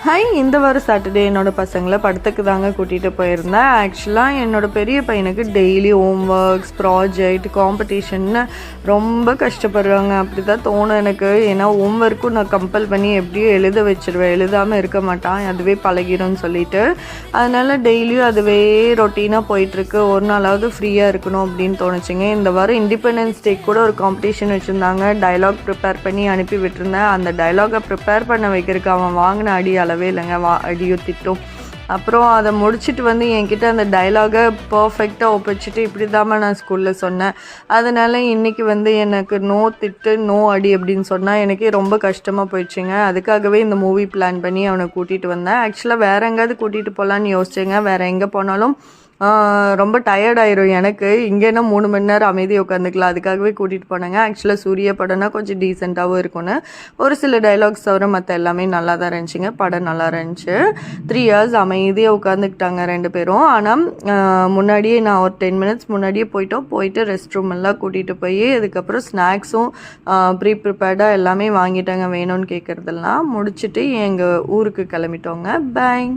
Hi, இந்த வாரம் Saturday என்னோட பசங்களை படத்துக்கு தாங்க கூட்டிகிட்டு போயிருந்தேன். ஆக்சுவலாக என்னோட பெரிய பையனுக்கு டெய்லி ஹோம் ஒர்க்ஸ், ப்ராஜெக்ட், காம்படிஷன்னு ரொம்ப கஷ்டப்படுறாங்க. அப்படி தான் தோணும் எனக்கு. ஏன்னா ஹோம் ஒர்க்கும் நான் கம்பல் பண்ணி எப்படியும் எழுத வச்சிருவேன், எழுதாமல் இருக்க மாட்டான், அதுவே பழகிடும்னு சொல்லிட்டு. அதனால் டெய்லியும் அதுவே ரொட்டீனாக போயிட்டுருக்கு. ஒரு நாளாவது ஃப்ரீயாக இருக்கணும் அப்படின்னு தோணுச்சுங்க. இந்த வாரம் இண்டிபெண்டன்ஸ் டே கூட ஒரு காம்படிஷன் வச்சுருந்தாங்க. டைலாக் ப்ரிப்பேர் பண்ணி அனுப்பி விட்டுருந்தேன். அந்த டைலாகை ப்ரிப்பேர் பண்ண வைக்கிறதுக்கு அவன் வாங்கின அடி அளவே இல்லைங்க. அடியோ திட்டும். அப்புறம் அதை முடிச்சுட்டு வந்து என்கிட்ட அந்த டைலாகை பர்ஃபெக்டாக ஒப்பிச்சுட்டு இப்படி தாம்மா நான் ஸ்கூலில் சொன்னேன், அதனால் இன்றைக்கி வந்து எனக்கு நோ திட்டு நோ அடி அப்படின்னு சொன்னால் எனக்கே ரொம்ப கஷ்டமாக போயிடுச்சுங்க. அதுக்காகவே இந்த மூவி பிளான் பண்ணி அவனை கூட்டிகிட்டு வந்தேன். ஆக்சுவலாக வேறு எங்கேயாவது கூட்டிகிட்டு போகலான்னு யோசிச்சேங்க. வேறு எங்கே போனாலும் ரொம்ப டயர்டாயிரும் எனக்கு. இங்கேனா 3 மணி நேரம் அமைதியாக உட்காந்துக்கலாம். அதுக்காகவே கூட்டிகிட்டு போனாங்க. ஆக்சுவலாக சூர்யா படம்னா கொஞ்சம் டீசெண்டாகவும் இருக்கும்னு. ஒரு சில டைலாக்ஸ் தவிர மற்ற எல்லாமே நல்லா தான் இருந்துச்சுங்க. படம் நல்லா இருந்துச்சு. 3 hours அமைதியாக உட்காந்துக்கிட்டாங்க 2 பேரும். ஆனால் முன்னாடியே நான் ஒரு 10 minutes முன்னாடியே போயிட்டு ரெஸ்ட் ரூம் எல்லாம் கூட்டிகிட்டு போய் அதுக்கப்புறம் ஸ்நாக்ஸும் ப்ரிப்பேர்டாக எல்லாமே வாங்கிட்டாங்க வேணும்னு கேட்குறதெல்லாம் முடிச்சுட்டு எங்கள் ஊருக்கு கிளம்பிட்டோங்க. பாய்.